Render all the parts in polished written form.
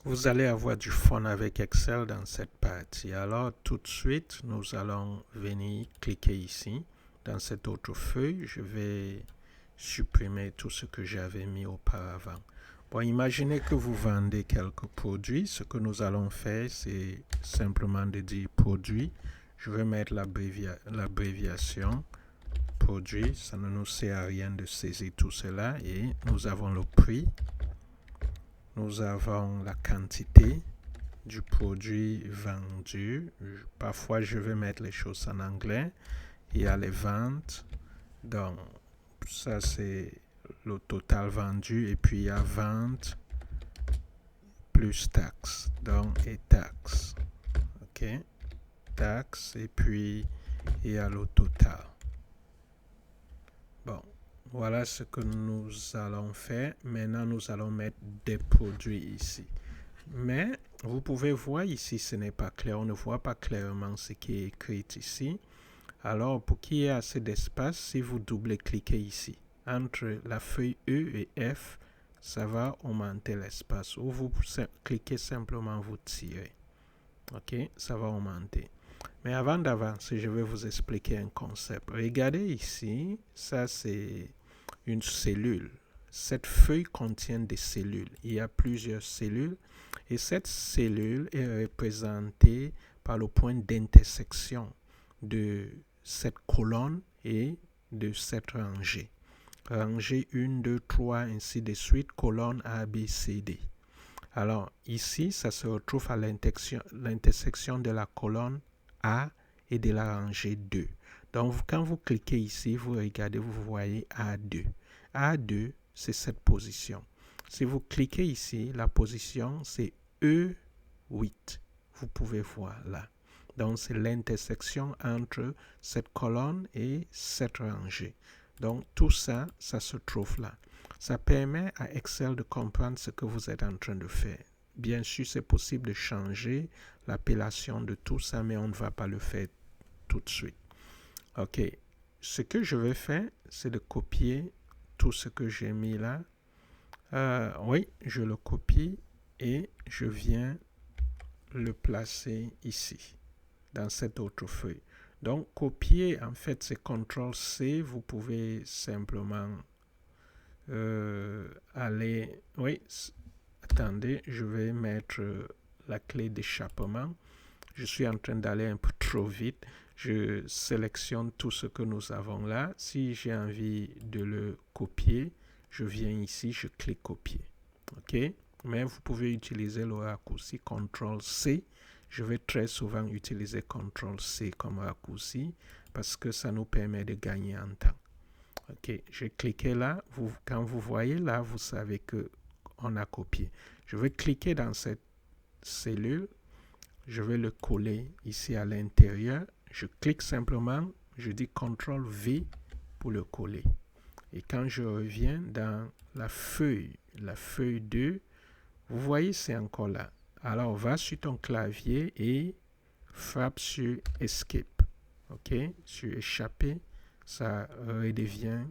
Vous allez avoir du fun avec Excel dans cette partie. Alors tout de suite, nous allons venir cliquer ici. Dans cette autre feuille, je vais supprimer tout ce que j'avais mis auparavant. Bon, imaginez que vous vendez quelques produits. Ce que nous allons faire, c'est simplement de dire produit. Je vais mettre l'abréviation produit. Ça ne nous sert à rien de saisir tout cela. Et nous avons le prix. Nous avons la quantité du produit vendu. Parfois, je vais mettre les choses en anglais. Il y a les ventes. Donc, ça, c'est le total vendu. Et puis, il y a vente plus taxes. Donc, et taxes. OK? Taxes. Et puis, il y a le total. Bon. Voilà ce que nous allons faire. Maintenant, nous allons mettre des produits ici. Mais vous pouvez voir ici, ce n'est pas clair. On ne voit pas clairement ce qui est écrit ici. Alors, pour qu'il y ait assez d'espace, si vous double-cliquez ici, entre la feuille E et F, ça va augmenter l'espace. Ou vous cliquez simplement, vous tirez. OK, ça va augmenter. Mais avant d'avancer, je vais vous expliquer un concept. Regardez ici, ça c'est une cellule. Cette feuille contient des cellules. Il y a plusieurs cellules et cette cellule est représentée par le point d'intersection de cette colonne et de cette rangée. Rangée 1, 2, 3, ainsi de suite, colonne A, B, C, D. Alors ici, ça se retrouve à l'intersection de la colonne A et de la rangée 2. Donc quand vous cliquez ici, vous regardez, vous voyez A2. A2, c'est cette position. Si vous cliquez ici, la position, c'est E8. Vous pouvez voir là. Donc, c'est l'intersection entre cette colonne et cette rangée. Donc, tout ça, ça se trouve là. Ça permet à Excel de comprendre ce que vous êtes en train de faire. Bien sûr, c'est possible de changer l'appellation de tout ça, mais on ne va pas le faire tout de suite. OK. Ce que je vais faire, c'est de copier tout ce que j'ai mis là. Oui, je le copie et je viens le placer ici, dans cette autre feuille. Donc, copier, en fait, c'est CTRL-C. Vous pouvez simplement aller... Oui, attendez, je vais mettre la clé d'échappement. Je suis en train d'aller un peu trop vite. Je sélectionne tout ce que nous avons là. Si j'ai envie de le copier, je viens ici, je clique copier. OK? Mais vous pouvez utiliser le raccourci CTRL-C. Je vais très souvent utiliser CTRL-C comme raccourci parce que ça nous permet de gagner en temps. OK, j'ai cliqué là. Quand vous voyez là, vous savez qu'on a copié. Je vais cliquer dans cette cellule. Je vais le coller ici à l'intérieur. Je clique simplement. Je dis CTRL-V pour le coller. Et quand je reviens dans la feuille 2, vous voyez, c'est encore là. Alors, va sur ton clavier et frappe sur Escape. OK? Sur Échapper, ça redevient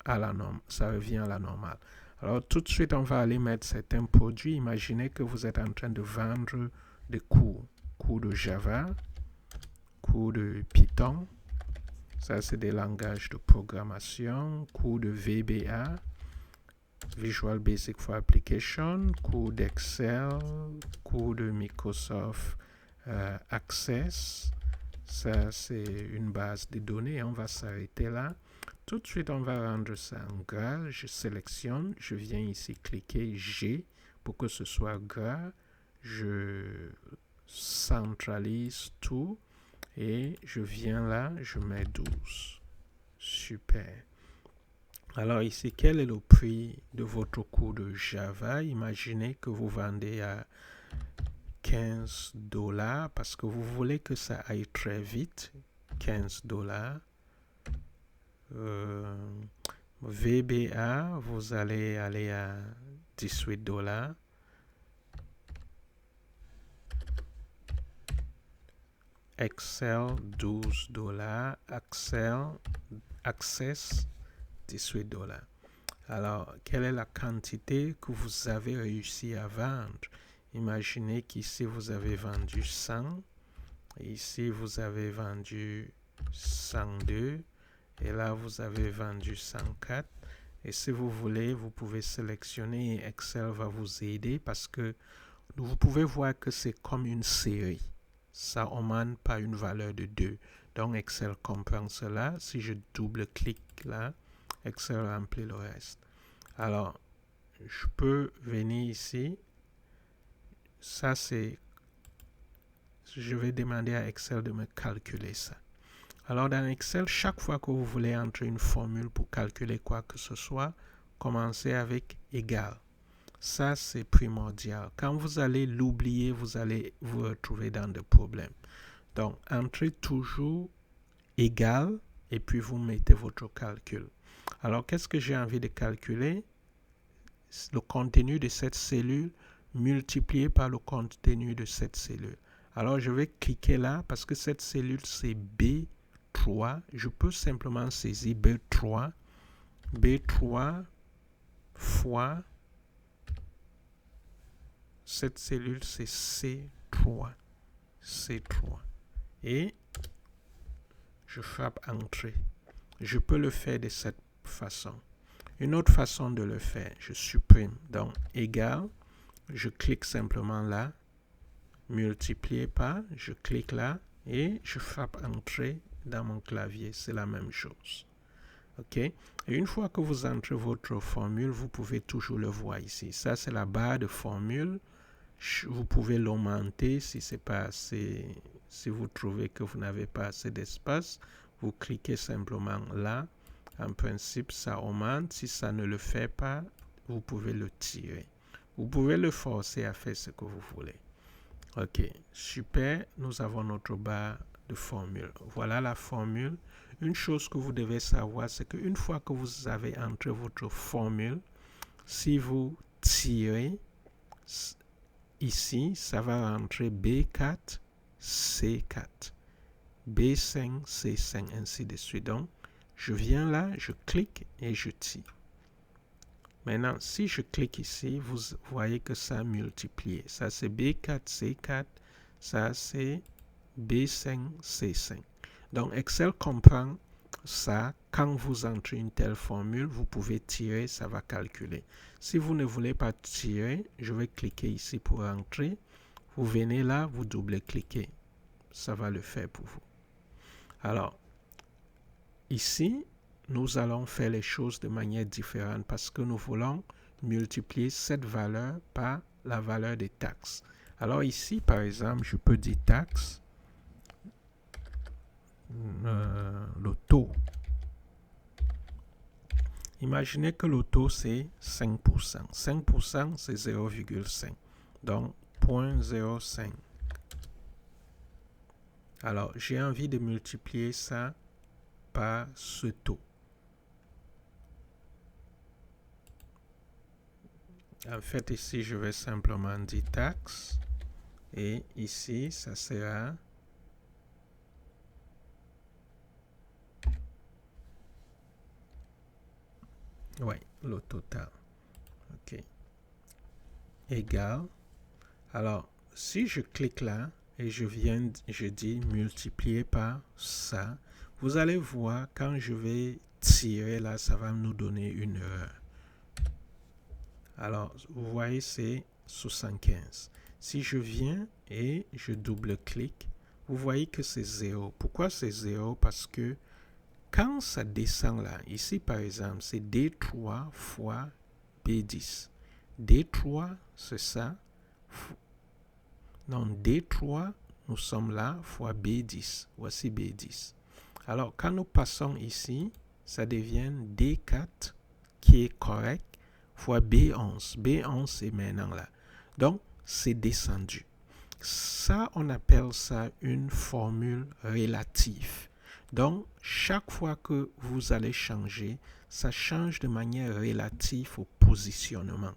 à la norme. Ça revient à la normale. Alors, tout de suite, on va aller mettre certains produits. Imaginez que vous êtes en train de vendre des cours. Cours de Java, cours de Python. Ça, c'est des langages de programmation. Cours de VBA. Visual Basic for Application, cours d'Excel, cours de Microsoft Access. Ça, c'est une base de données. On va s'arrêter là. Tout de suite, on va rendre ça en gras. Je sélectionne. Je viens ici cliquer G pour que ce soit gras. Je centralise tout. Et je viens là. Je mets 12. Super. Alors ici, quel est le prix de votre cours de Java? Imaginez que vous vendez à 15 $ parce que vous voulez que ça aille très vite. 15 $. VBA, vous allez aller à 18 $. Excel, 12 $. Access, 18 $. Alors, quelle est la quantité que vous avez réussi à vendre? Imaginez qu'ici, vous avez vendu 100. Et ici, vous avez vendu 102. Et là, vous avez vendu 104. Et si vous voulez, vous pouvez sélectionner et Excel va vous aider parce que vous pouvez voir que c'est comme une série. Ça émane pas une valeur de 2. Donc, Excel comprend cela. Si je double-clique là, Excel remplit le reste. Alors, je peux venir ici. Ça, c'est... Je vais demander à Excel de me calculer ça. Alors, dans Excel, chaque fois que vous voulez entrer une formule pour calculer quoi que ce soit, commencez avec égal. Ça, c'est primordial. Quand vous allez l'oublier, vous allez vous retrouver dans des problèmes. Donc, entrez toujours égal et puis vous mettez votre calcul. Alors, qu'est-ce que j'ai envie de calculer? Le contenu de cette cellule multiplié par le contenu de cette cellule. Alors, je vais cliquer là parce que cette cellule, c'est B3. Je peux simplement saisir B3 fois cette cellule, c'est C3. Et je frappe Entrée. Je peux le faire de cette façon. Une autre façon de le faire, je supprime. Donc, égal, je clique simplement là, multiplié par, je clique là et je frappe Entrée dans mon clavier. C'est la même chose. OK? Et une fois que vous entrez votre formule, vous pouvez toujours le voir ici. Ça, c'est la barre de formule. Vous pouvez l'augmenter si c'est pas assez, si vous trouvez que vous n'avez pas assez d'espace. Vous cliquez simplement là. En principe, ça augmente. Si ça ne le fait pas, vous pouvez le tirer. Vous pouvez le forcer à faire ce que vous voulez. OK, super. Nous avons notre barre de formule. Voilà la formule. Une chose que vous devez savoir, c'est qu'une fois que vous avez entré votre formule, si vous tirez ici, ça va rentrer B4, C4, B5, C5, ainsi de suite. Donc, je viens là, je clique et je tire. Maintenant, si je clique ici, vous voyez que ça a multiplié. Ça, c'est B4, C4. Ça, c'est B5, C5. Donc, Excel comprend ça. Quand vous entrez une telle formule, vous pouvez tirer, ça va calculer. Si vous ne voulez pas tirer, je vais cliquer ici pour entrer. Vous venez là, vous double-cliquez. Ça va le faire pour vous. Alors, ici, nous allons faire les choses de manière différente parce que nous voulons multiplier cette valeur par la valeur des taxes. Alors ici, par exemple, je peux dire taxe, le taux. Imaginez que le taux, c'est 5%. 5%, c'est 0,5. Donc, 0,05. Alors, j'ai envie de multiplier ça par ce taux. En fait, ici, je vais simplement dire taxe. Et ici, ça sera... Oui, le total. OK. Égal. Alors, si je clique là et je dis multiplier par ça, vous allez voir quand je vais tirer là, ça va nous donner une erreur. Alors, vous voyez, c'est 75. Si je viens et je double-clique, vous voyez que c'est 0. Pourquoi c'est 0? Parce que quand ça descend là, ici par exemple, c'est D3 fois B10. D3, c'est ça. Donc D3, nous sommes là, fois B10. Voici B10. Alors, quand nous passons ici, ça devient D4, qui est correct, fois B11. B11, c'est maintenant là. Donc, c'est descendu. Ça, on appelle ça une formule relative. Donc, chaque fois que vous allez changer, ça change de manière relative au positionnement.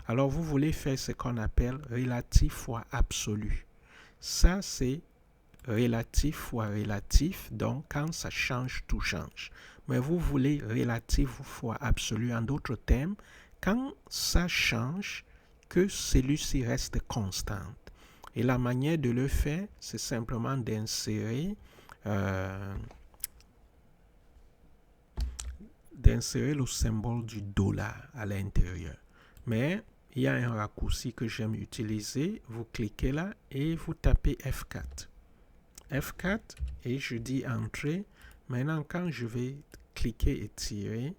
Alors, vous voulez faire ce qu'on appelle relatif fois absolu. Ça, c'est relatif fois relatif. Donc, quand ça change, tout change. Mais vous voulez relatif fois absolu. En d'autres termes, quand ça change, que celui-ci reste constant. Et la manière de le faire, c'est simplement d'insérer le symbole du dollar à l'intérieur. Mais il y a un raccourci que j'aime utiliser. Vous cliquez là et vous tapez F4. F4 et je dis Entrée. Maintenant, quand je vais cliquer et tirer,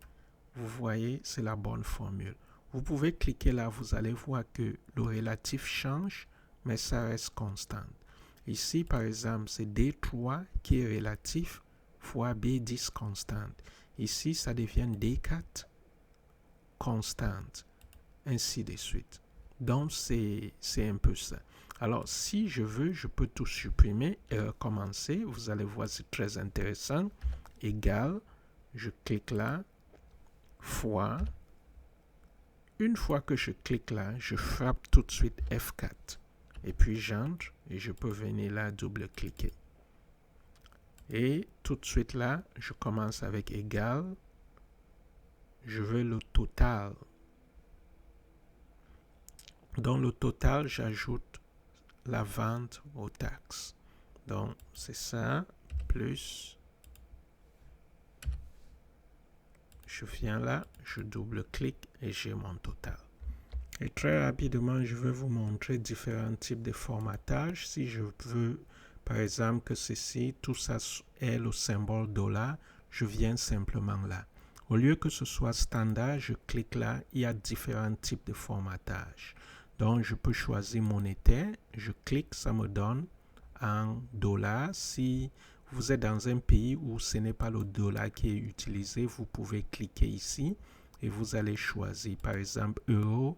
vous voyez, c'est la bonne formule. Vous pouvez cliquer là, vous allez voir que le relatif change, mais ça reste constant. Ici, par exemple, c'est D3 qui est relatif fois B10 constante. Ici, ça devient D4 constante, ainsi de suite. Donc, c'est un peu ça. Alors, si je veux, je peux tout supprimer et recommencer. Vous allez voir, c'est très intéressant. Égal, je clique là, fois. Une fois que je clique là, je frappe tout de suite F4. Et puis, j'entre et je peux venir là, double-cliquer. Et tout de suite là, je commence avec égal. Je veux le total. Dans le total, j'ajoute la vente aux taxes. Donc, c'est ça, plus, je viens là, je double-clique et j'ai mon total. Et très rapidement, je vais vous montrer différents types de formatage. Si je veux, par exemple, que ceci, tout ça est le symbole dollar, je viens simplement là. Au lieu que ce soit standard, je clique là, il y a différents types de formatage. Donc, je peux choisir monétaire, je clique, ça me donne en dollars. Si vous êtes dans un pays où ce n'est pas le dollar qui est utilisé, vous pouvez cliquer ici et vous allez choisir, par exemple, euro.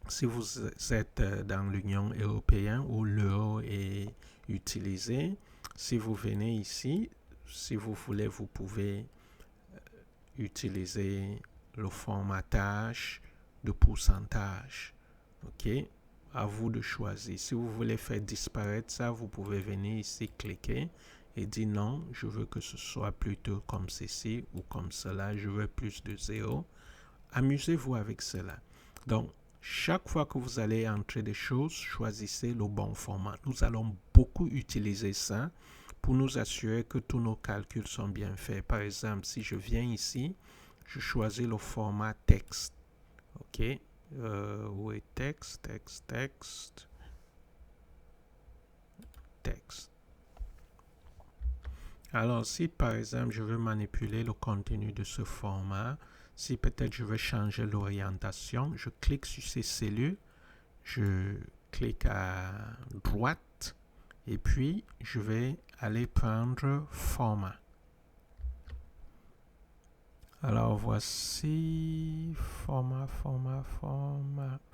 Si vous êtes dans l'Union européenne où l'euro est utilisé, si vous venez ici, si vous voulez, vous pouvez utiliser le formatage de pourcentage. OK? À vous de choisir. Si vous voulez faire disparaître ça, vous pouvez venir ici, cliquer et dire non, je veux que ce soit plutôt comme ceci ou comme cela, je veux plus de 0. Amusez-vous avec cela. Donc, chaque fois que vous allez entrer des choses, choisissez le bon format. Nous allons beaucoup utiliser ça pour nous assurer que tous nos calculs sont bien faits. Par exemple, si je viens ici, je choisis le format texte. OK? Où est texte? Alors, si par exemple, je veux manipuler le contenu de ce format, si peut-être je veux changer l'orientation, je clique sur ces cellules, je clique à droite et puis je vais aller prendre format. Alors voici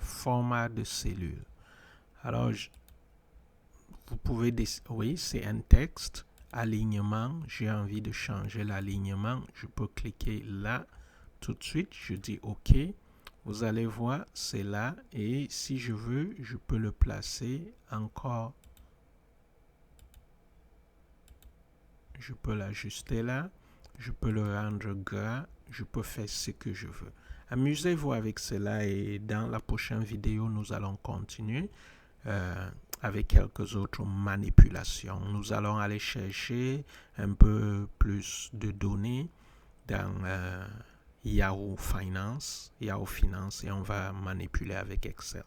format de cellule. Alors vous pouvez oui, c'est un texte, alignement, j'ai envie de changer l'alignement, je peux cliquer là tout de suite, je dis OK. Vous allez voir, c'est là et si je veux, je peux le placer encore. Je peux l'ajuster là, je peux le rendre gras, je peux faire ce que je veux. Amusez-vous avec cela et dans la prochaine vidéo, nous allons continuer avec quelques autres manipulations. Nous allons aller chercher un peu plus de données dans Yahoo Finance et on va manipuler avec Excel.